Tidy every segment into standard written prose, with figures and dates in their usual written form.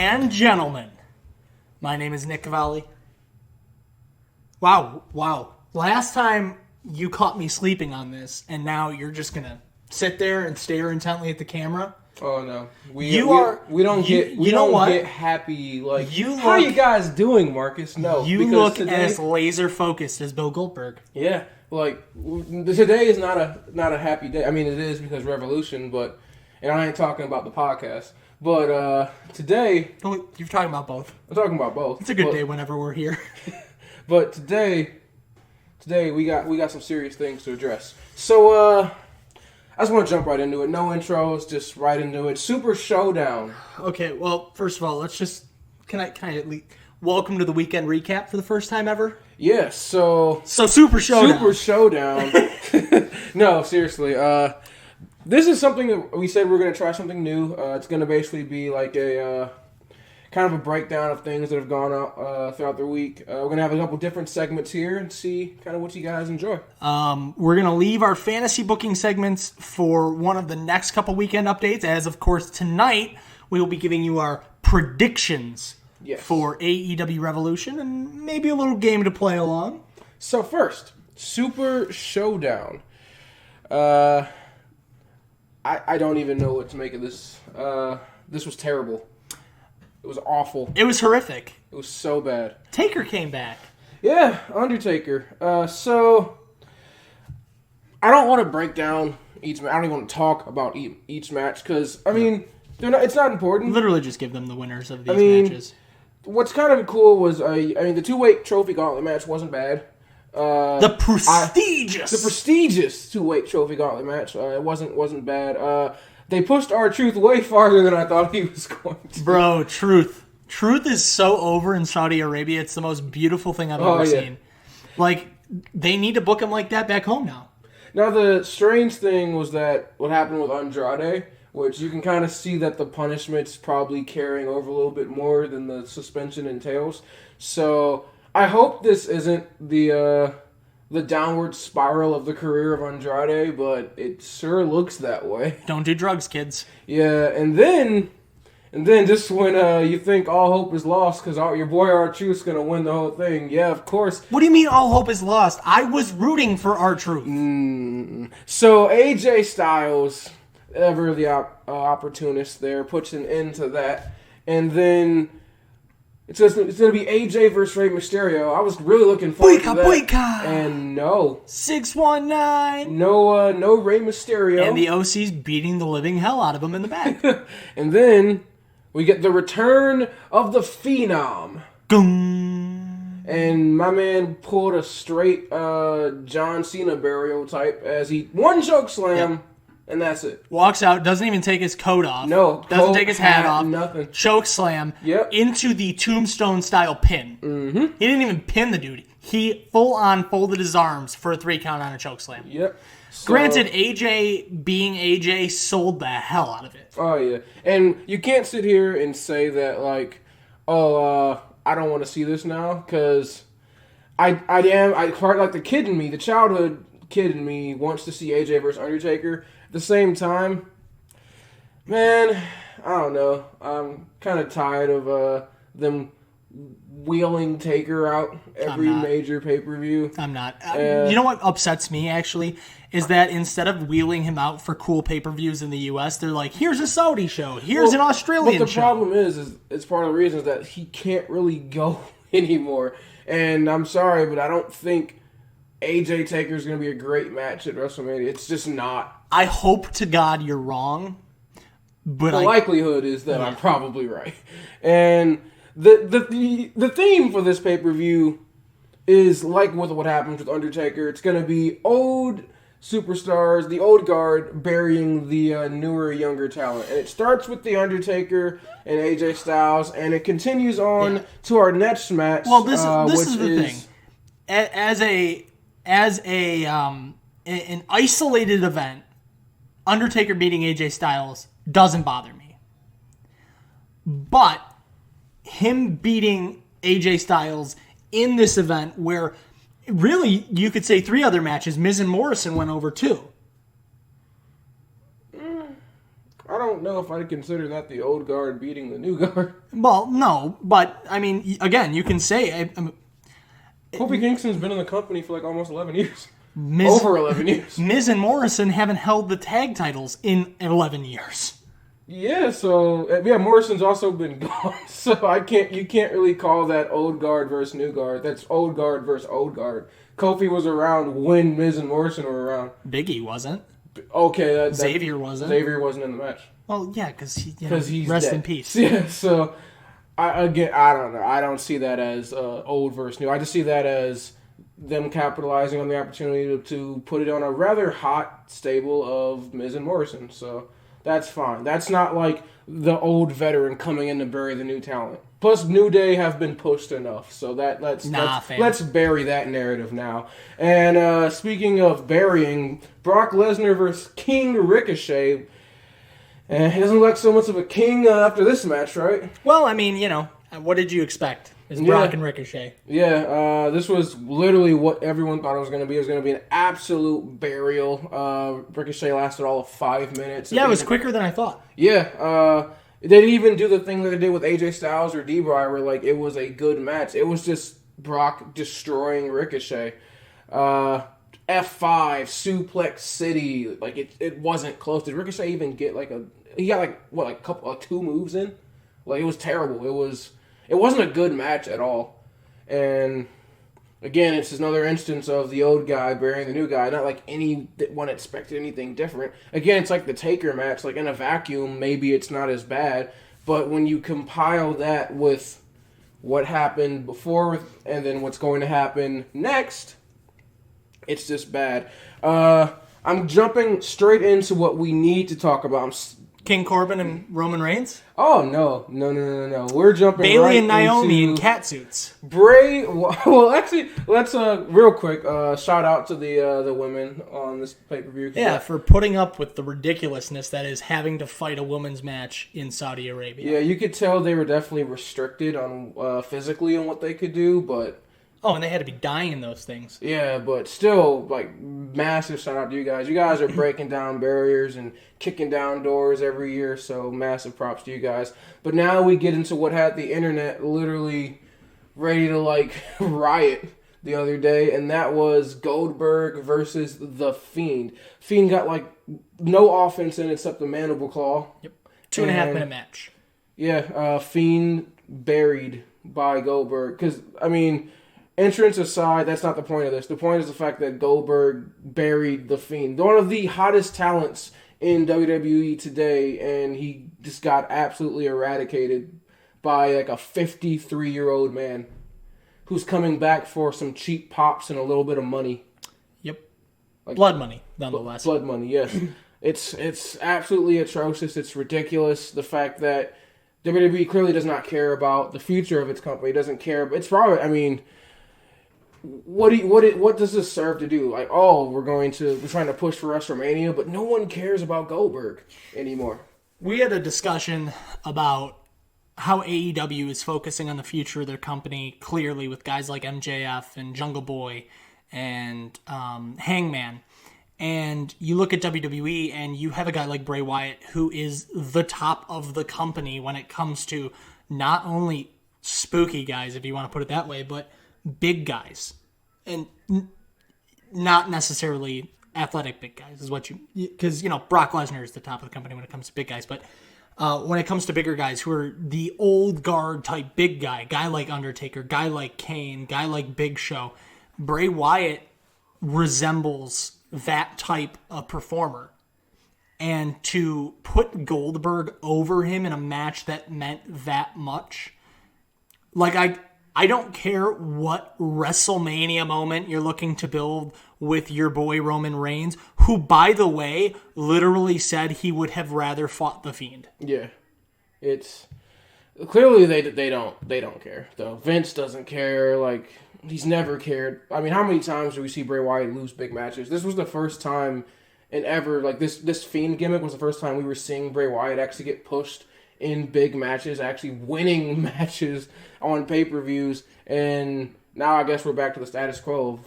and gentlemen, my name is Nick Cavalli. Wow. Last time you caught me sleeping on this, and now you're just going to sit there and stare intently at the camera. Oh no, we don't get happy like. How are you guys doing, Marcus? No, you look as laser focused as Bill Goldberg. Yeah, like today is not a happy day. I mean, it is because Wrevolution, and I ain't talking about the podcast. But today, you're talking about both. I'm talking about both. It's a good day whenever we're here. But today we got some serious things to address. So I just want to jump right into it. No intros, just right into it. Super Showdown. Okay, well, first of all, let's just... Can I welcome to the weekend recap for the first time ever? Yes, so Super Showdown. Super Showdown. No, seriously. This is something that we said we're going to try something new. It's going to basically be like a... kind of a breakdown of things that have gone out throughout the week. We're going to have a couple different segments here and see kind of what you guys enjoy. We're going to leave our fantasy booking segments for one of the next couple weekend updates, as of course tonight we will be giving you our predictions for AEW Revolution and maybe a little game to play along. So first, Super Showdown. I don't even know what to make of this. This was terrible. It was awful. It was horrific. It was so bad. Taker came back. Yeah, Undertaker. So, I don't want to break down each match. I don't even want to talk about each match because, I mean, it's not important. Literally just give them the winners of these matches. What's kind of cool was, the two-weight trophy gauntlet match wasn't bad. The prestigious two-weight trophy gauntlet match. It wasn't bad. They pushed R-Truth way farther than I thought he was going to. Bro, Truth is so over in Saudi Arabia. It's the most beautiful thing I've ever seen. Like, they need to book him like that back home now. Now, the strange thing was that what happened with Andrade, which you can kind of see that the punishment's probably carrying over a little bit more than the suspension entails. So, I hope this isn't the downward spiral of the career of Andrade, but it sure looks that way. Don't do drugs, kids. Yeah, and then just when you think all hope is lost because your boy R-Truth's going to win the whole thing, yeah, of course. What do you mean all hope is lost? I was rooting for R-Truth. So AJ Styles, ever the opportunist there, puts an end to that, and then... It's going to be AJ versus Rey Mysterio. I was really looking forward to that. Boyka! And no. 619! No Rey Mysterio. And the OC's beating the living hell out of him in the back. And then we get the return of the Phenom. Goom. And my man pulled a straight John Cena burial type as he one choke slam. Yep. And that's it. Walks out, doesn't even take his coat off. No. Doesn't take his hat off. Nothing. Choke slam. Yep. Into the tombstone style pin. Mm-hmm. He didn't even pin the dude. He full on folded his arms for a 3 count on a choke slam. Yep. So, granted, AJ being AJ sold the hell out of it. Oh yeah. And you can't sit here and say that like, I don't want to see this now because I part like the kid in me, the childhood kid in me wants to see AJ versus Undertaker. At the same time, man, I don't know. I'm kind of tired of them wheeling Taker out every major pay-per-view. I'm not. You know what upsets me, actually, is that instead of wheeling him out for cool pay-per-views in the U.S., they're like, here's a Saudi show, here's an Australian show. But the problem is it's part of the reason is that he can't really go anymore. And I'm sorry, but I don't think AJ Taker is going to be a great match at WrestleMania. It's just not. I hope to God you're wrong, but the likelihood is that I'm probably right. And the theme for this pay-per-view is like with what happens with Undertaker. It's going to be old superstars, the old guard, burying the newer, younger talent. And it starts with The Undertaker and AJ Styles, and it continues on to our next match. Well, this is the thing. As an isolated event, Undertaker beating AJ Styles doesn't bother me. But him beating AJ Styles in this event where really you could say 3 other matches, Miz and Morrison went over too. I don't know if I'd consider that the old guard beating the new guard. Well, no, but I mean, again, you can say Kofi Kingston's been in the company for like almost 11 years. Miz, Over 11 years. Miz and Morrison haven't held the tag titles in 11 years. Yeah, so Morrison's also been gone. So you can't really call that old guard versus new guard. That's old guard versus old guard. Kofi was around when Miz and Morrison were around. Big E wasn't. Okay, Xavier wasn't. Xavier wasn't in the match. Well, yeah, because he's rest dead. in peace. Yeah, so I don't know. I don't see that as old versus new. I just see that as them capitalizing on the opportunity to put it on a rather hot stable of Miz and Morrison. So that's fine. That's not like the old veteran coming in to bury the new talent. Plus, New Day have been pushed enough, so let's bury that narrative now. And speaking of burying, Brock Lesnar versus King Ricochet. And he doesn't look like so much of a king after this match, right? Well, I mean, what did you expect? It's Brock and Ricochet. Yeah, this was literally what everyone thought it was going to be. It was going to be an absolute burial. Ricochet lasted all of 5 minutes. Yeah, it was quicker than I thought. Yeah, they didn't even do the thing that they did with AJ Styles or D-Bry where, like, it was a good match. It was just Brock destroying Ricochet. F5, Suplex City. Like, it wasn't close. Did Ricochet even get, he got, a couple, 2 moves in? Like, it was terrible. It wasn't a good match at all. And, again, it's another instance of the old guy burying the new guy. Not like anyone expected anything different. Again, it's like the Taker match. Like, in a vacuum, maybe it's not as bad. But when you compile that with what happened before and then what's going to happen next, it's just bad. I'm jumping straight into what we need to talk about. King Corbin and Roman Reigns? Oh, no. We're jumping Bailey right and Naomi into in catsuits. Well, actually, let's, real quick, shout out to the women on this pay-per-view. Yeah, for putting up with the ridiculousness that is having to fight a women's match in Saudi Arabia. Yeah, you could tell they were definitely restricted on physically on what they could do, but... Oh, and they had to be dying in those things. Yeah, but still, like, massive shout out to you guys. You guys are breaking down barriers and kicking down doors every year, so massive props to you guys. But now we get into what had the internet literally ready to, like, riot the other day, and that was Goldberg versus The Fiend. Fiend got, like, no offense in except the mandible claw. Yep. 2.5 minute match. Yeah, Fiend buried by Goldberg. Because, I mean... Entrance aside, that's not the point of this. The point is the fact that Goldberg buried The Fiend. One of the hottest talents in WWE today, and he just got absolutely eradicated by like a 53-year-old man who's coming back for some cheap pops and a little bit of money. Yep. Like, blood money, nonetheless. Blood money, yes. It's absolutely atrocious. It's ridiculous. The fact that WWE clearly does not care about the future of its company. It doesn't care. It's probably, I mean... What does this serve to do? Like, we're trying to push for WrestleMania, but no one cares about Goldberg anymore. We had a discussion about how AEW is focusing on the future of their company, clearly with guys like MJF and Jungle Boy and Hangman. And you look at WWE and you have a guy like Bray Wyatt who is the top of the company when it comes to not only spooky guys, if you want to put it that way, but big guys, and not necessarily athletic big guys is what because Brock Lesnar is the top of the company when it comes to big guys, but when it comes to bigger guys who are the old guard type big guy like Undertaker, guy like Kane, guy like Big Show, Bray Wyatt resembles that type of performer, and to put Goldberg over him in a match that meant that much, like I don't care what WrestleMania moment you're looking to build with your boy Roman Reigns, who, by the way, literally said he would have rather fought The Fiend. Yeah. It's... Clearly they don't care, though. Vince doesn't care. Like, he's never cared. I mean, how many times do we see Bray Wyatt lose big matches? This was the first time in ever... Like, this Fiend gimmick was the first time we were seeing Bray Wyatt actually get pushed in big matches, actually winning matches on pay-per-views, and now I guess we're back to the status quo of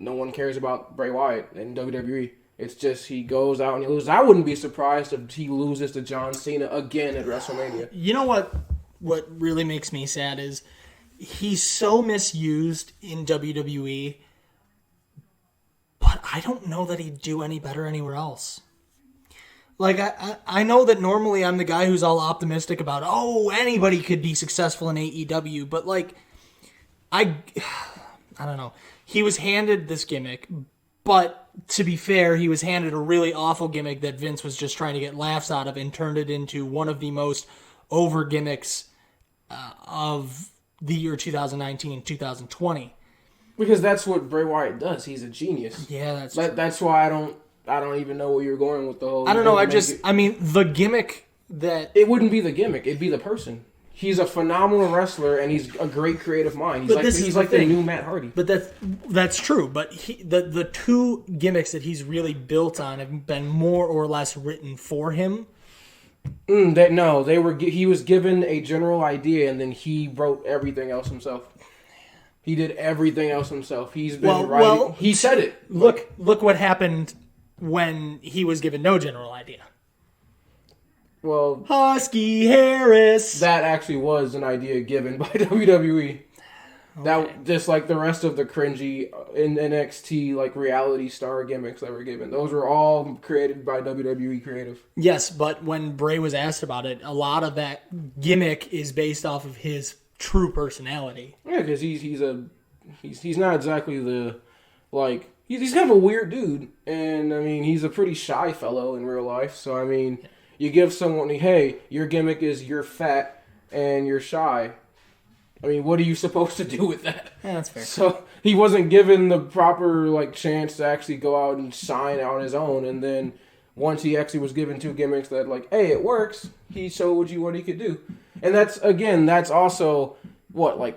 no one cares about Bray Wyatt in WWE. It's just he goes out and he loses. I wouldn't be surprised if he loses to John Cena again at WrestleMania. You know what really makes me sad is he's so misused in WWE, but I don't know that he'd do any better anywhere else. Like, I know that normally I'm the guy who's all optimistic about, anybody could be successful in AEW, but, like, I don't know. He was handed this gimmick, but to be fair, he was handed a really awful gimmick that Vince was just trying to get laughs out of and turned it into one of the most over gimmicks of the year 2019, 2020. Because that's what Bray Wyatt does. He's a genius. Yeah, that's why I don't even know where you're going with the whole... I don't know, the gimmick that... It wouldn't be the gimmick, it'd be the person. He's a phenomenal wrestler, and he's a great creative mind. He's like the new Matt Hardy. But that's true. But the two gimmicks that he's really built on have been more or less written for him. He was given a general idea, and then he wrote everything else himself. He did everything else himself. He's been writing. Well, he said it. Look what happened when he was given no general idea. Well, Husky Harris. That actually was an idea given by WWE. Okay. That just like the rest of the cringy in NXT like reality star gimmicks that were given. Those were all created by WWE creative. Yes, but when Bray was asked about it, a lot of that gimmick is based off of his true personality. Yeah, because he's not exactly the like he's kind of a weird dude, and I mean he's a pretty shy fellow in real life. So I mean. Yeah. You give someone, hey, your gimmick is you're fat and you're shy. I mean, what are you supposed to do with that? Yeah, that's fair. So he wasn't given the proper chance to actually go out and shine on his own. And then once he actually was given two gimmicks that hey, it works, he showed you what he could do. And that's also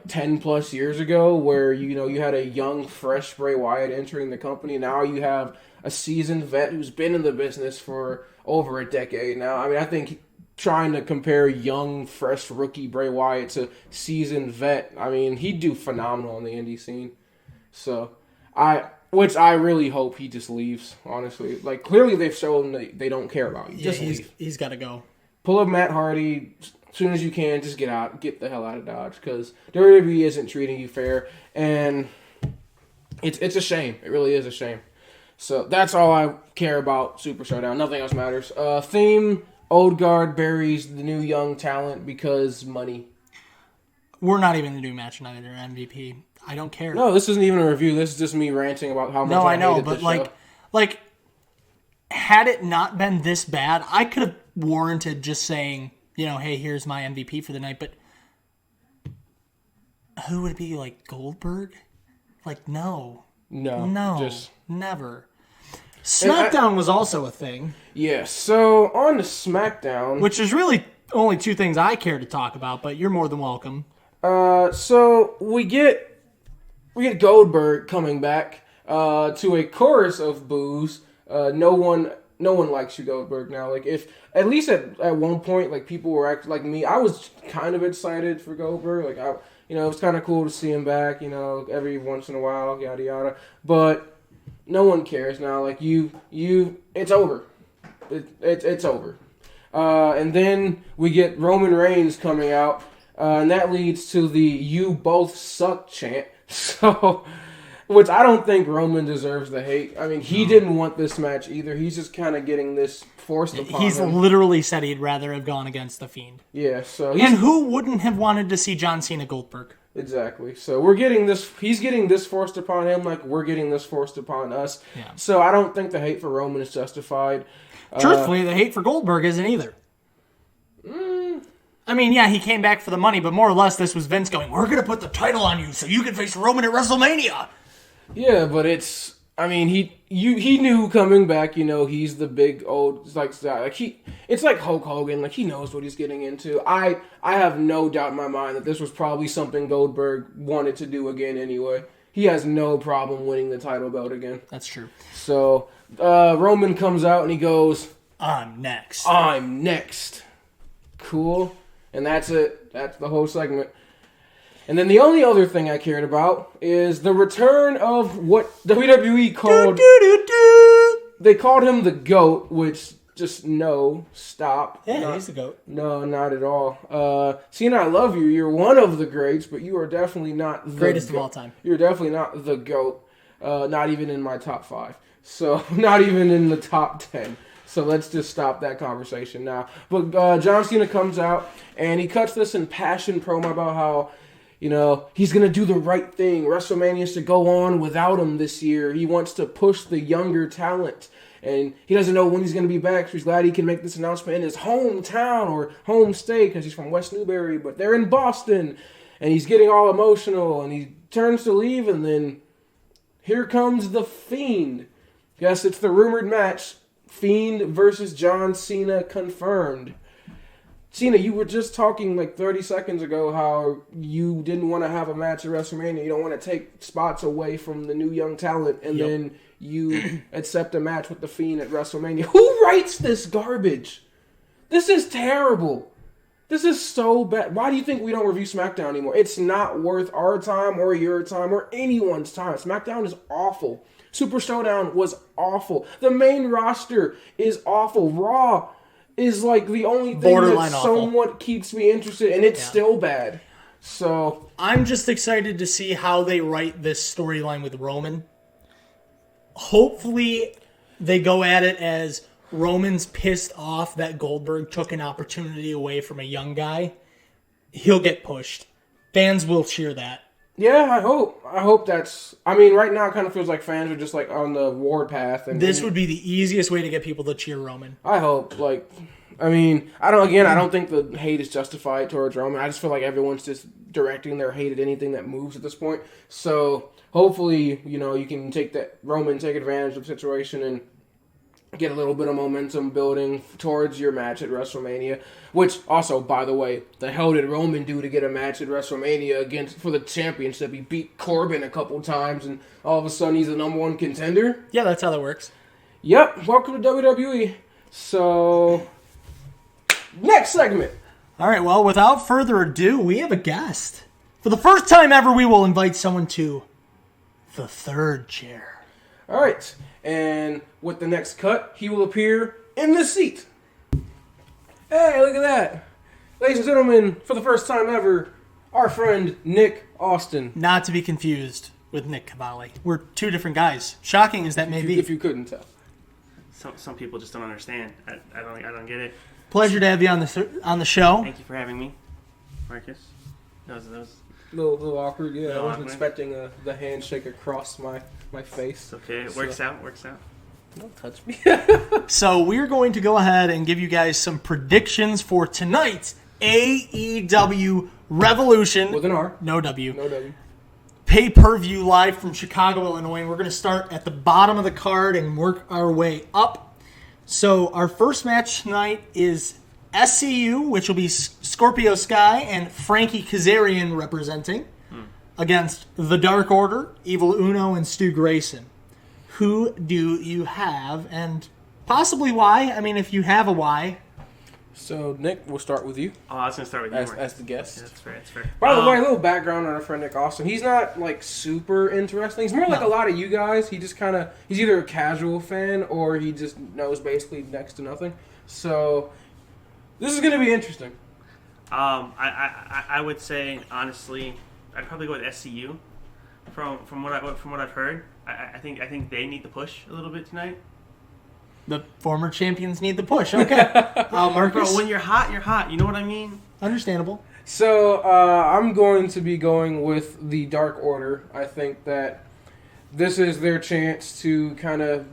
10 plus years ago where you had a young, fresh Bray Wyatt entering the company. Now you have a seasoned vet who's been in the business for over a decade now. I mean, I think trying to compare young, fresh rookie Bray Wyatt to seasoned vet, I mean, he'd do phenomenal on the indie scene. So, which I really hope he just leaves, honestly. Clearly they've shown they don't care about you. Yeah, just leave. He's got to go. Pull up Matt Hardy as soon as you can. Just get the hell out of Dodge because WWE isn't treating you fair, and it's a shame. It really is a shame. So that's all I care about Super Showdown. Nothing else matters. Theme, Old Guard buries the new young talent because money. We're not even the new match night or MVP. I don't care. No, this isn't even a review. This is just me ranting about how much I know, but had it not been this bad, I could have warranted just saying, hey, here's my MVP for the night, but who would it be, Goldberg? No. Just never. SmackDown was also a thing. Yeah, so on to SmackDown. Which is really only two things I care to talk about, but you're more than welcome. So we get Goldberg coming back to a chorus of boos. No one likes you, Goldberg, now. If at least at one point, people were acting like me, I was kind of excited for Goldberg. It was kind of cool to see him back, every once in a while, yada yada. But no one cares now. It's over. It's over. And then we get Roman Reigns coming out, and that leads to the "You both suck" chant. So, which I don't think Roman deserves the hate. I mean, he didn't want this match either. He's just kind of getting this forced upon him. He's literally said he'd rather have gone against The Fiend. Yeah, so and who wouldn't have wanted to see John Cena Goldberg? Exactly. So we're getting this. He's getting this forced upon him, like we're getting this forced upon us. Yeah. So I don't think the hate for Roman is justified. Truthfully, the hate for Goldberg isn't either. I mean, yeah, he came back for the money, but more or less this was Vince going, we're going to put the title on you so you can face Roman at WrestleMania. Yeah, but it's, I mean, he knew coming back, he's the big old, it's like Hulk Hogan, he knows what he's getting into. I have no doubt in my mind that this was probably something Goldberg wanted to do again anyway. He has no problem winning the title belt again. That's true. So, Roman comes out and he goes, I'm next. Cool. And that's it. That's the whole segment. And then the only other thing I cared about is the return of what WWE called they called him the GOAT, which just no, stop. Yeah, he's the GOAT. No, not at all. Cena, I love you. You're one of the greats, but you are definitely not the Greatest of all time. You're definitely not the GOAT. Not even in my top 5. So, not even in the top 10. So, let's just stop that conversation now. But John Cena comes out, and he cuts this impassioned promo about how, he's going to do the right thing. WrestleMania is to go on without him this year. He wants to push the younger talent. And he doesn't know when he's going to be back, so he's glad he can make this announcement in his hometown or home state because he's from West Newbury, but they're in Boston. And he's getting all emotional, and he turns to leave, and then here comes The Fiend. Yes, it's the rumored match. Fiend versus John Cena confirmed. Cena, you were just talking like 30 seconds ago how you didn't want to have a match at WrestleMania. You don't want to take spots away from the new young talent, and then you accept a match with The Fiend at WrestleMania. Who writes this garbage? This is terrible. This is so bad. Why do you think we don't review SmackDown anymore? It's not worth our time or your time or anyone's time. SmackDown is awful. Super Showdown was awful. The main roster is awful. Raw is like the only thing Borderline that awful. somewhat keeps me interested, and it's still bad. So I'm just excited to see how they write this storyline with Roman. Hopefully, they go at it as Roman's pissed off that Goldberg took an opportunity away from a young guy. He'll get pushed. Fans will cheer that. yeah, I hope that's. I mean, right now it kind of feels like fans are just like on the warpath, and This would be the easiest way to get people to cheer Roman. I hope, I don't think the hate is justified towards Roman. I just feel like everyone's just directing their hate at anything that moves at this point. So, hopefully, you can take advantage of the situation and get a little bit of momentum building towards your match at WrestleMania. Which, also, by the way, the hell did Roman do to get a match at WrestleMania for the championship? He beat Corbin a couple times, and all of a sudden he's the number 1 contender? Yeah, that's how that works. Yep, welcome to WWE. So, next segment. All right, well, without further ado, we have a guest. For the first time ever, we will invite someone to the third chair. All right, and with the next cut, he will appear in this seat. Hey, look at that. Ladies and gentlemen, for the first time ever, our friend Nick Austin. Not to be confused with Nick Cavalli. We're two different guys. Shocking as that may be. If you couldn't tell. Some people just don't understand. I don't get it. Pleasure to have you on the show. Thank you for having me, Marcus. That was A little awkward, yeah. I wasn't awkward. expecting the handshake across my face. okay. It works out. Don't touch me. So we're going to go ahead and give you guys some predictions for tonight's AEW Revolution. With an R. No W. No W. Pay-per-view live from Chicago, Illinois. We're going to start at the bottom of the card and work our way up. So our first match tonight is SCU, which will be Scorpio Sky and Frankie Kazarian representing, against The Dark Order, Evil Uno, and Stu Grayson. Who do you have, and possibly why? I mean, if you have a why. So, Nick, we'll start with you Oh, I was gonna start with you. Mark. as the guest. Yeah, that's fair. That's fair. By the way, a little background on our friend Nick Austin. He's not, super interesting. He's more like a lot of you guys. He just he's either a casual fan or he just knows basically next to nothing. So, this is going to be interesting. I would say honestly, I'd probably go with SCU. From what I've heard, I think they need the push a little bit tonight. The former champions need the push. Okay. Marcus? Bro, when you're hot, you're hot. You know what I mean? Understandable. So, I'm going to be going with the Dark Order. I think that this is their chance to kind of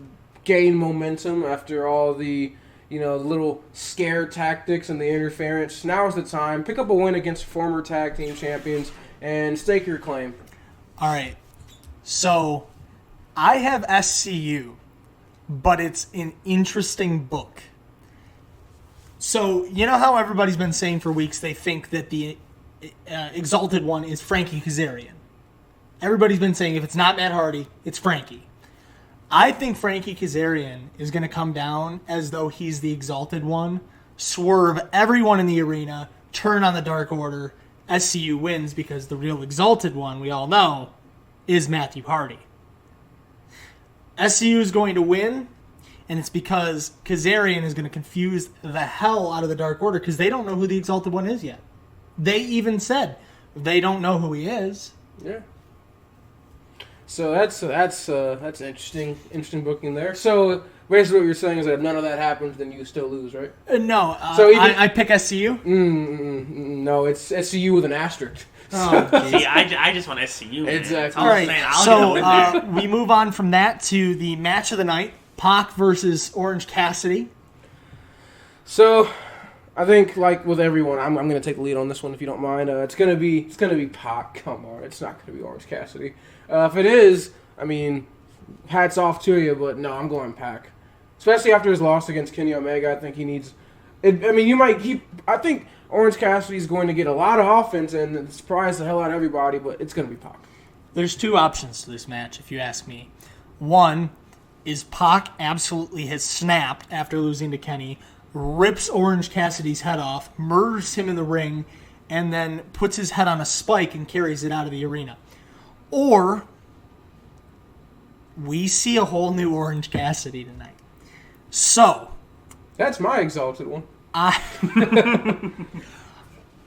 gain momentum after all the, little scare tactics and the interference. Now is the time. Pick up a win against former tag team champions and stake your claim. All right. So, I have SCU, but it's an interesting book. So, you know how everybody's been saying for weeks they think that the Exalted One is Frankie Kazarian? Everybody's been saying if it's not Matt Hardy, it's Frankie. I think Frankie Kazarian is going to come down as though he's the Exalted One, swerve everyone in the arena, turn on the Dark Order. SCU wins because the real Exalted One, we all know, is Matthew Hardy. SCU is going to win, And it's because Kazarian is going to confuse the hell out of the Dark Order because they don't know who the Exalted One is yet. They even said they don't know who he is. Yeah. So that's interesting booking there. So basically, what you're saying is that if none of that happens, then you still lose, right? No. So even, I pick SCU. No, it's SCU with an asterisk. Oh, See, I just want SCU. Man. Exactly. all right. So we move on from that to the match of the night: Pac versus Orange Cassidy. So, I think like with everyone, I'm going to take the lead on this one if you don't mind. It's going to be Pac. Come on, it's not going to be Orange Cassidy. If it is, I mean, hats off to you, but no, I'm going Pac. Especially after his loss against Kenny Omega, I think he needs. I think Orange Cassidy's going to get a lot of offense and surprise the hell out of everybody, but it's going to be Pac. There's two options to this match, if you ask me. One is Pac absolutely has snapped after losing to Kenny, rips Orange Cassidy's head off, murders him in the ring, and then puts his head on a spike and carries it out of the arena. Or we see a whole new Orange Cassidy tonight. So That's my exalted one. I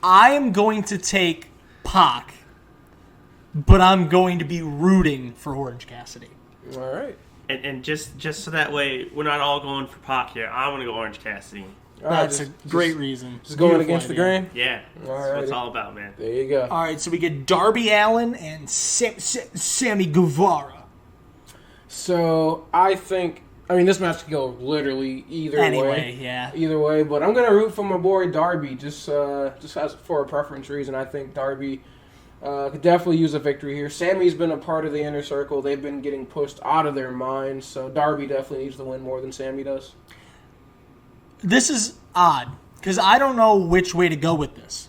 am going to take Pac, but I'm going to be rooting for Orange Cassidy. All right. And just so that way we're not all going for Pac here. I want to go Orange Cassidy. That's a great reason. Just going Beautiful against the idea. grain? Yeah, that's what it's all about, man. There you go. All right, so we get Darby Allin and Sammy Guevara. So I think, this match could go literally either way. Yeah. Either way, but I'm gonna root for my boy Darby just as for a preference reason. I think Darby could definitely use a victory here. Sammy's been a part of the inner circle. They've been getting pushed out of their minds, so Darby definitely needs to win more than Sammy does. This is odd because I don't know which way to go with this.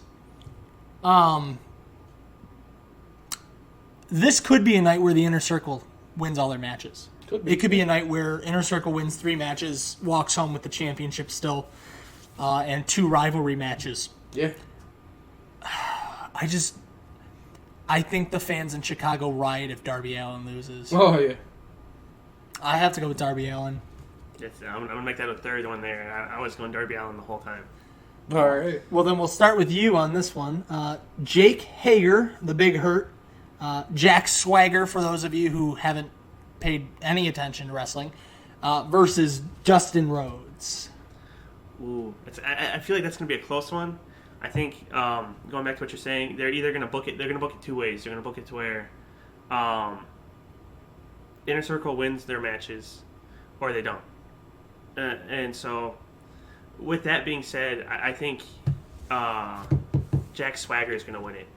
This could be a night where the inner circle wins all their matches. It could be a night where inner circle wins 3 matches, walks home with the championship still, and 2 rivalry matches. Yeah. I think the fans in Chicago riot if Darby Allin loses. Oh yeah. I have to go with Darby Allin. I'm going to make that a third one there. I was going Darby Allin the whole time. All right. Well, then we'll start with you on this one. Jake Hager, the Big Hurt. Jack Swagger, for those of you who haven't paid any attention to wrestling, versus Dustin Rhodes. Ooh, I feel like that's going to be a close one. I think going back to what you're saying, they're either going to book it. They're going to book it 2 ways. They're going to book it to where Inner Circle wins their matches, or they don't. And so, with that being said, I think Jack Swagger is going to win it.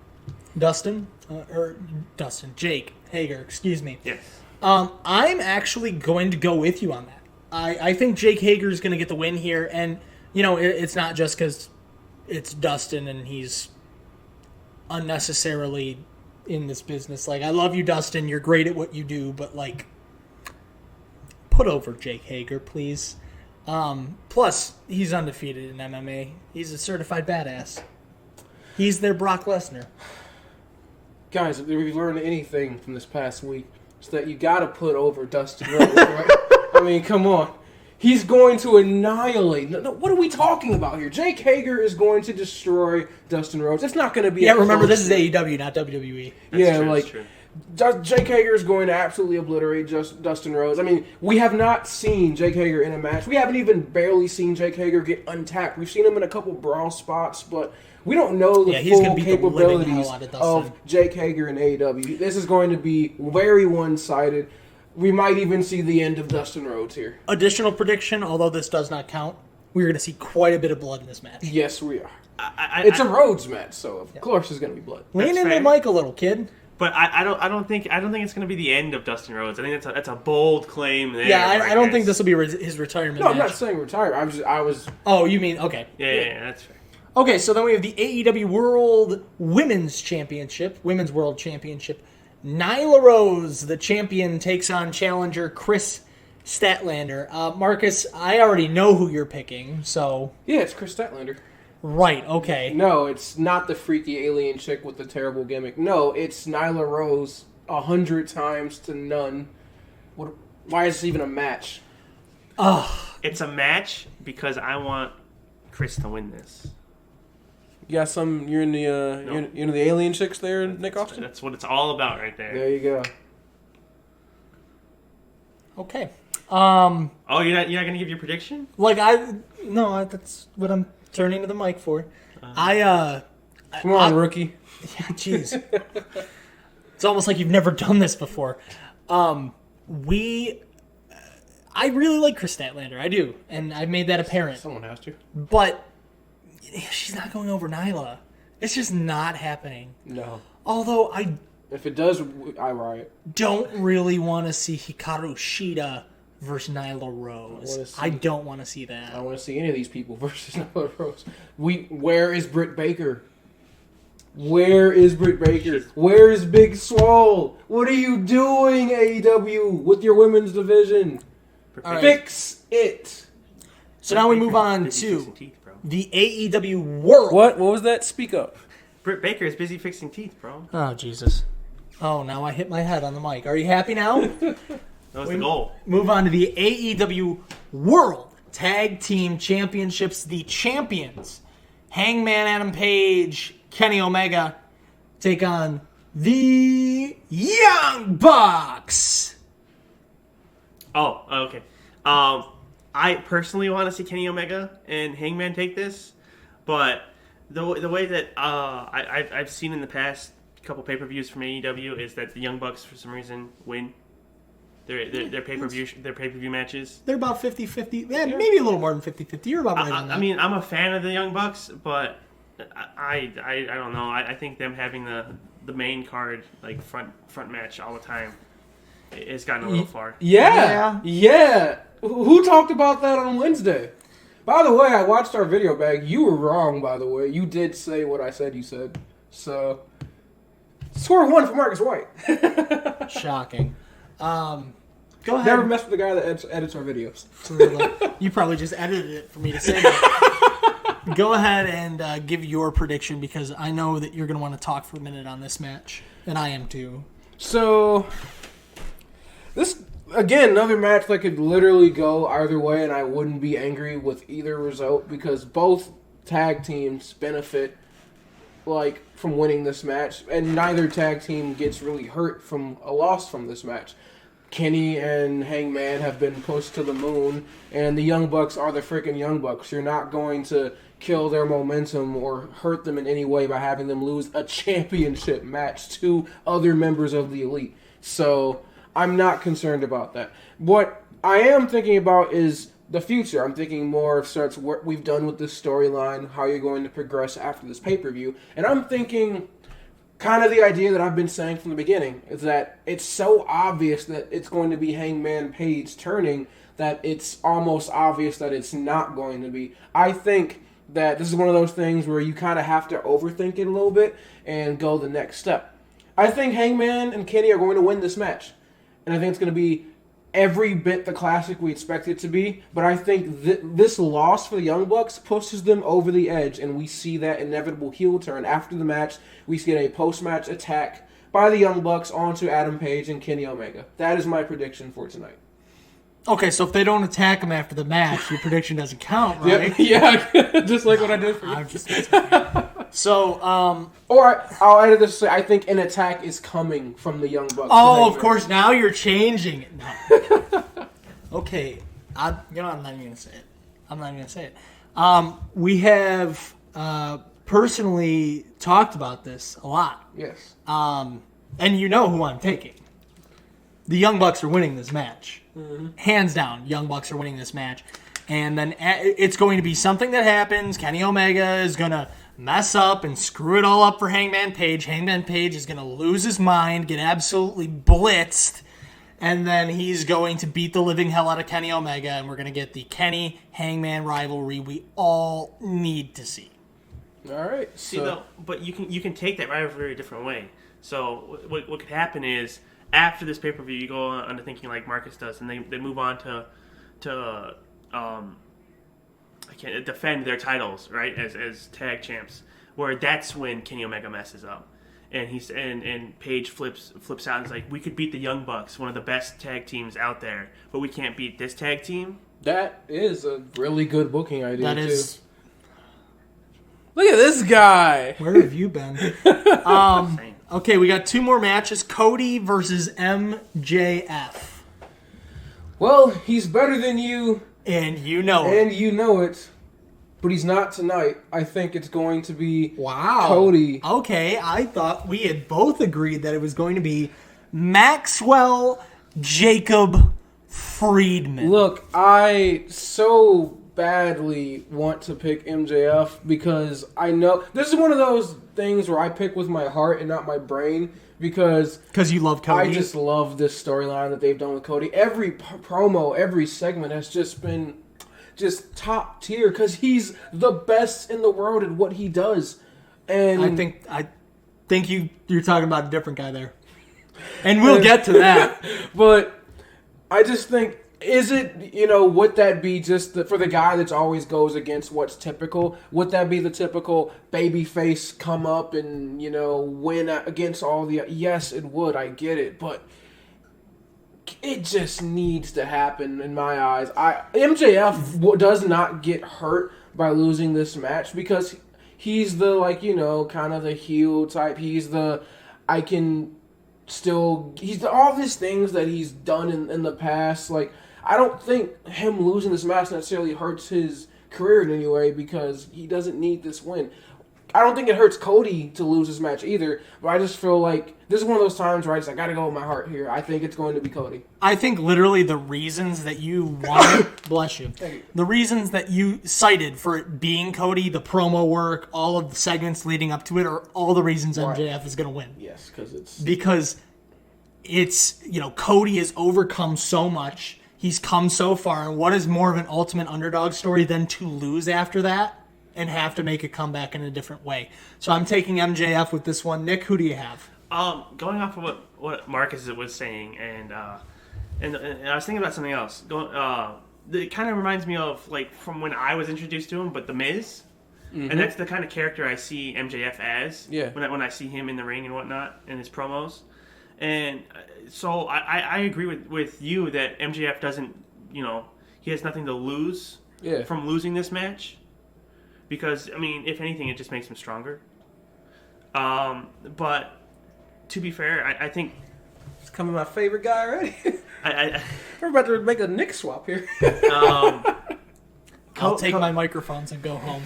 Jake Hager, excuse me. Yes. I'm actually going to go with you on that. I think Jake Hager is going to get the win here, and it's not just because it's Dustin and he's unnecessarily in this business. Like, I love you, Dustin. You're great at what you do, but put over Jake Hager, please. Plus, he's undefeated in MMA. He's a certified badass. He's their Brock Lesnar. Guys, if we've learned anything from this past week, it's that you got to put over Dustin Rhodes, right? Come on. He's going to annihilate. No, what are we talking about here? Jake Hager is going to destroy Dustin Rhodes. It's not going to be. Yeah, remember this is AEW, not WWE. That's true. Jake Hager is going to absolutely obliterate Dustin Rhodes. We have not seen Jake Hager in a match. We haven't even barely seen Jake Hager get untapped. We've seen him in a couple brawl spots, but we don't know the full capabilities of Jake Hager in AEW. This is going to be very one-sided. We might even see the end of Dustin Rhodes here. Additional prediction, although this does not count, we're going to see quite a bit of blood in this match. Yes, we are. It's a Rhodes match, so of course there's going to be blood. Lean into the mic a little, kid. But I don't think it's going to be the end of Dustin Rhodes. I think that's a bold claim there. Yeah, I don't think this will be his retirement No, match. I'm not saying retire. I was. Oh, you mean okay? Yeah, that's fair. Okay, so then we have the AEW World Women's Championship, Women's World Championship. Nyla Rose, the champion, takes on challenger Chris Statlander. Marcus, I already know who you're picking, so... Yeah, it's Chris Statlander. Right, okay. No, it's not the freaky alien chick with the terrible gimmick. No, it's Nyla Rose 100 times to none. Why is this even a match? It's a match because I want Chris to win this. You got some. You're in the you're into the alien chicks there, Nick Austin. That's what it's all about, right there. There you go. Okay. Oh, you're not gonna give your prediction? That's what I'm turning to the mic for. Come on, rookie. Yeah, jeez. It's almost like you've never done this before. I really like Chris Statlander. I do, and I made that apparent. Someone has to. But she's not going over Nyla. It's just not happening. No. Although If it does, I riot. don't really want to see Hikaru Shida versus Nyla Rose. I don't want to see that. I don't want to see any of these people versus Nyla Rose. Where is Britt Baker? Where is Britt Baker? Where is Big Swole? What are you doing, AEW, with your women's division? All right. Fix it. So now we move on to the AEW World. What was that? Speak up. Britt Baker is busy fixing teeth, bro. Oh, Jesus. Oh, now I hit my head on the mic. Are you happy now? That was the goal. Move on to the AEW World Tag Team Championships. The champions, Hangman Adam Page, Kenny Omega, take on the Young Bucks. Oh, okay. I personally want to see Kenny Omega and Hangman take this, but the way that I've seen in the past couple pay-per-views from AEW is that the Young Bucks for some reason win their pay-per-view matches. They're about 50-50. Yeah, maybe a little more than 50-50. You're about right on that. I mean, I'm a fan of the Young Bucks, but I don't know. I think them having the main card like front match all the time it's gotten a little far. Yeah. Who talked about that on Wednesday? By the way, I watched our video bag. You were wrong, by the way. You did say what I said you said. So, score one for Marcus White. Shocking. Go ahead. Never mess with the guy that edits our videos. You probably just edited it for me to say that. Go ahead and give your prediction because I know that you're going to want to talk for a minute on this match, and I am too. So, this, again, another match that could literally go either way, and I wouldn't be angry with either result because both tag teams benefit from winning this match, and neither tag team gets really hurt from a loss from this match. Kenny and Hangman have been pushed to the moon, and the Young Bucks are the freaking Young Bucks. You're not going to kill their momentum or hurt them in any way by having them lose a championship match to other members of the Elite. So, I'm not concerned about that. What I am thinking about is the future. I'm thinking more of sorts what we've done with this storyline, how you're going to progress after this pay-per-view. And I'm thinking kind of the idea that I've been saying from the beginning is that it's so obvious that it's going to be Hangman Page turning that it's almost obvious that it's not going to be. I think that this is one of those things where you kind of have to overthink it a little bit and go the next step. I think Hangman and Kenny are going to win this match. And I think it's going to be every bit the classic we expect it to be. But I think this loss for the Young Bucks pushes them over the edge. And we see that inevitable heel turn. After the match, we see a post-match attack by the Young Bucks onto Adam Page and Kenny Omega. That is my prediction for tonight. Okay, so if they don't attack him after the match, your prediction doesn't count, right? Yeah, just like what I did for you. I'm just So, Or I'll edit this to say, I think an attack is coming from the Young Bucks. Oh, of course, now you're changing it. No. Okay, I'm not even going to say it. We have personally talked about this a lot. Yes. And you know who I'm taking. The Young Bucks are winning this match. Mm-hmm. Hands down, Young Bucks are winning this match. And then it's going to be something that happens. Kenny Omega is going to mess up and screw it all up for Hangman Page. Hangman Page is going to lose his mind, get absolutely blitzed, and then he's going to beat the living hell out of Kenny Omega, and we're going to get the Kenny-Hangman rivalry we all need to see. All right. See, though, but you can take that rivalry a different way. So what could happen is after this pay-per-view, you go on to thinking like Marcus does, and they move on to defend their titles, right, as tag champs. Where that's when Kenny Omega messes up, and and Page flips out and is like, we could beat the Young Bucks, one of the best tag teams out there, but we can't beat this tag team. That is a really good booking idea, That is. Look at this guy. Where have you been? Okay, we got 2 more matches. Cody versus MJF. Well, he's better than you, And you know it. and you know it. But he's not tonight. I think it's going to be Wow. Cody. Okay, I thought we had both agreed that it was going to be Maxwell Jacob Friedman. Look, I so badly want to pick MJF because I know this is one of those things where I pick with my heart and not my brain because Because you love Cody. I just love this storyline that they've done with Cody. Every promo, every segment has just been just top tier because he's the best in the world at what he does. And I think you're talking about a different guy there. And we'll get to that. But I just think, would that be just for the guy that's always goes against what's typical? Would that be the typical babyface come up and, win against all the... Yes, it would. I get it. But it just needs to happen in my eyes. MJF does not get hurt by losing this match because he's the, kind of the heel type. He's the... all these things that he's done in the past. Like, I don't think him losing this match necessarily hurts his career in any way because he doesn't need this win. I don't think it hurts Cody to lose this match either, but I just feel like this is one of those times where I got to go with my heart here. I think it's going to be Cody. I think literally the reasons that you wanted, bless you, Thank you. the reasons that you cited for it being Cody, the promo work, all of the segments leading up to it, are all the reasons MJF is going to win. Yes, Because it's, Cody has overcome so much. He's come so far. And what is more of an ultimate underdog story than to lose after that and have to make a comeback in a different way? So I'm taking MJF with this one. Nick, who do you have? Going off of what Marcus was saying, and I was thinking about something else. It kind of reminds me of from when I was introduced to him, but The Miz, and that's the kind of character I see MJF as. Yeah. When I see him in the ring and whatnot in his promos, and so I agree with you that MJF doesn't, he has nothing to lose from losing this match, because if anything, it just makes him stronger. But to be fair, I think it's coming my favorite guy already. I We're about to make a Nick swap here. I'll take my microphones and go home.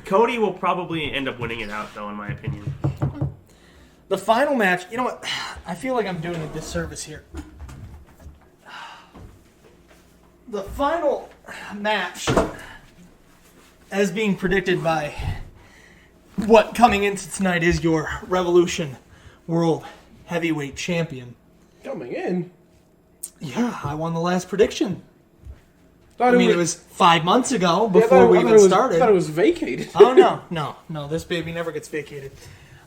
Cody will probably end up winning it out, though, in my opinion. The final match, you know what? I feel like I'm doing a disservice here. The final match, as being predicted by what coming into tonight is your Revolution World Heavyweight Champion. Coming in? Yeah, I won the last prediction. It was 5 months ago before we even started. I thought it was vacated. Oh, no, this baby never gets vacated.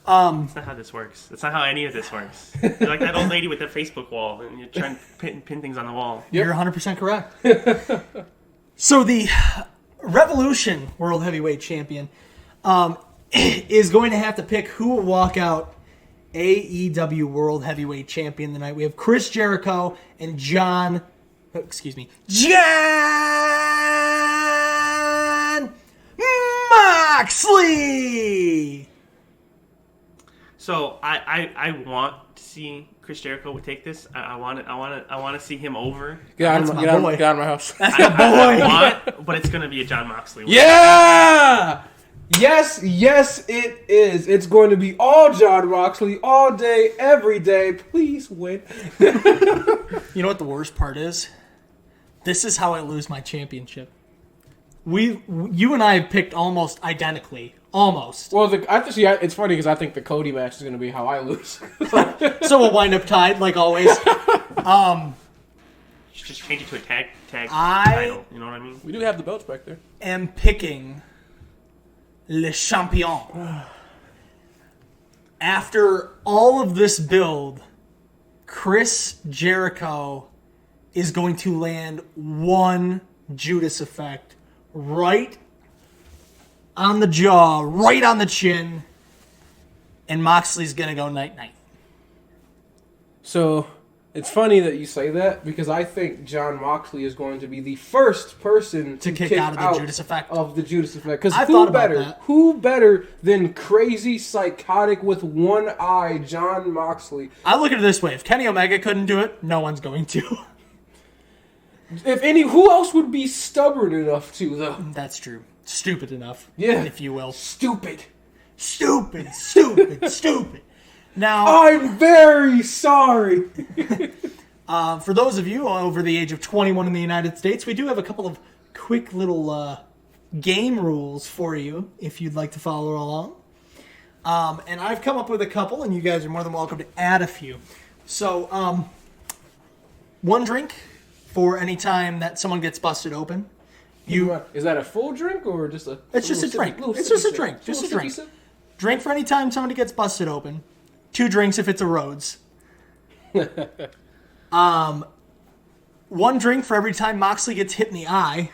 That's not how this works. That's not how any of this works. You're like that old lady with the Facebook wall, and you're trying to pin things on the wall. Yep. You're 100% correct. So the Revolution World Heavyweight Champion is going to have to pick who will walk out AEW World Heavyweight Champion tonight. We have Chris Jericho and John Moxley. So I want to see Chris Jericho take this. I want to see him over. Get out of my house. I want, but it's gonna be a John Moxley win. Yeah. Yes, it is. It's going to be all John Moxley all day, every day. Please win. You know what the worst part is? This is how I lose my championship. You and I have picked almost identically. Almost. Well, it's funny because I think the Cody match is going to be how I lose. So we'll wind up tied, like always. Just change it to a tag title. You know what I mean? We do have the belts back there. Am picking Le Champion. After all of this build, Chris Jericho is going to land one Judas effect right on the jaw, right on the chin, and Moxley's going to go night-night. So, It's funny that you say that because I think Jon Moxley is going to be the first person to kick out of the Judas Effect. Because that. Who better than crazy, psychotic with one eye Jon Moxley? I look at it this way: if Kenny Omega couldn't do it, no one's going to. Who else would be stubborn enough to though? That's true. Stupid enough, if you will. Stupid. Now, I'm very sorry. For those of you over the age of 21 in the United States, we do have a couple of quick little game rules for you if you'd like to follow along. And I've come up with a couple, and you guys are more than welcome to add a few. So, one drink for any time that someone gets busted open. Is that a full drink or just a? It's just a drink. It's just a drink. Just a drink. Drink for any time somebody gets busted open. 2 drinks if it's a Rhodes. 1 drink for every time Moxley gets hit in the eye.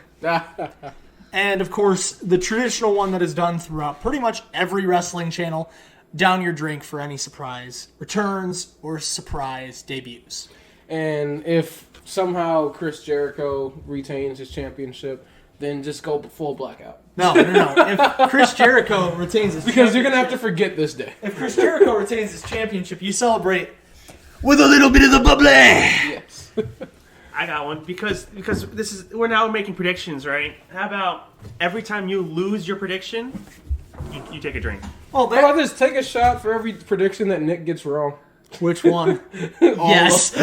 And, of course, the traditional one that is done throughout pretty much every wrestling channel, down your drink for any surprise returns or surprise debuts. And if somehow Chris Jericho retains his championship, then just go full blackout. No. If Chris Jericho retains his Because you're going to have to forget this day. If Chris Jericho retains his championship, you celebrate with a little bit of the bubbly. Yes. I got one because we're now making predictions, right? How about every time you lose your prediction, you take a drink? Well, How about this? Take a shot for every prediction that Nick gets wrong. Which one? Yes.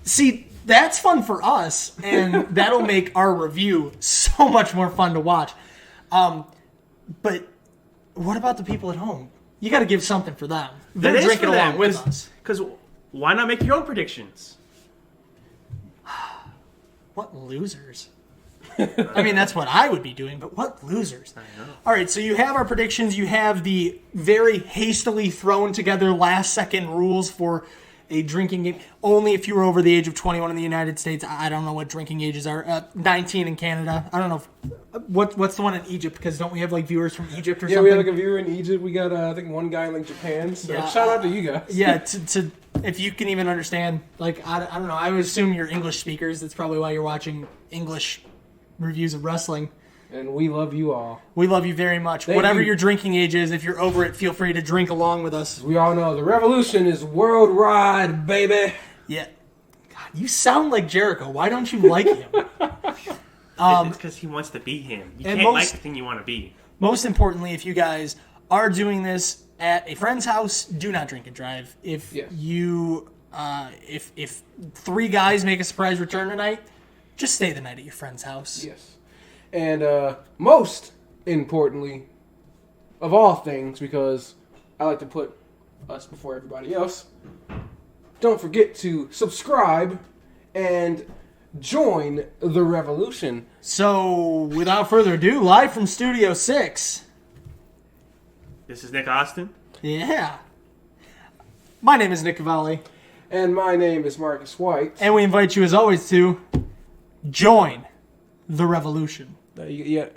See, that's fun for us, and that'll make our review so much more fun to watch. But what about the people at home? You got to give something for them. They're drinking along with us. Because why not make your own predictions? What losers? I mean, that's what I would be doing, but what losers? I know. All right, so you have our predictions. You have the very hastily thrown together last-second rules for a drinking game. Only if you were over the age of 21 in the United States. I don't know what drinking ages are. 19 in Canada. I don't know. What's the one in Egypt? Because don't we have viewers from Egypt or something? Yeah, we have a viewer in Egypt. We got, I think, one guy in Japan. So shout out to you guys. Yeah, to if you can even understand. I don't know. I would assume you're English speakers. That's probably why you're watching English reviews of wrestling. And we love you all. We love you very much. Whatever your drinking age is, if you're over it, feel free to drink along with us. We all know the Wrevolution is worldwide, baby. Yeah. God, you sound like Jericho. Why don't you like him? It's because he wants to be him. You can't like the thing you want to be. Most importantly, if you guys are doing this at a friend's house, do not drink and drive. If you, if 3 guys make a surprise return tonight, just stay the night at your friend's house. Yes. And most importantly, of all things, because I like to put us before everybody else, don't forget to subscribe and join the Wrevolution. So, without further ado, live from Studio 6. This is Nick Austin. Yeah. My name is Nick Cavalli. And my name is Marcus White. And we invite you, as always, to join the Wrevolution. You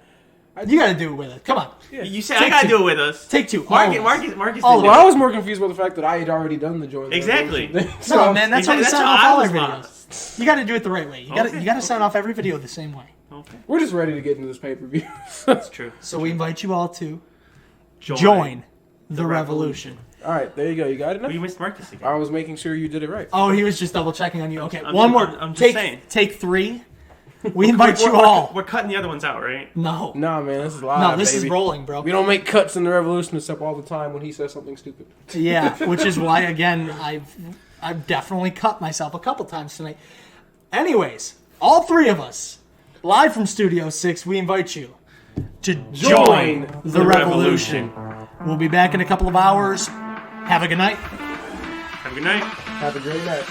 got to do it with us. Come on. Yeah. You said I got to do it with us. Take 2. Marcus. Well, I was more confused by the fact that I had already done the join. Exactly. No, man, that's how you sign off all our was. videos. You got to do it the right way. You got to sign off every video the same way. Okay. We're just ready to get into this pay-per-view. That's true. So we invite you all to join the Wrevolution. All right, there you go. You got it now? We missed Marcus again. I was making sure you did it right. Oh, he was just double checking on you. Okay, I'm one more. I'm just saying. Take 3. We invite you all. We're cutting the other ones out, right? No. Nah, man, this is live. No, this baby. is rolling, bro. We don't make cuts in the Revolution except all the time when he says something stupid. Yeah, which is why, again, I've definitely cut myself a couple times tonight. Anyways, all 3 of us, live from Studio 6, we invite you to join the Wrevolution. We'll be back in a couple of hours. Have a good night. Have a good night. Have a great night.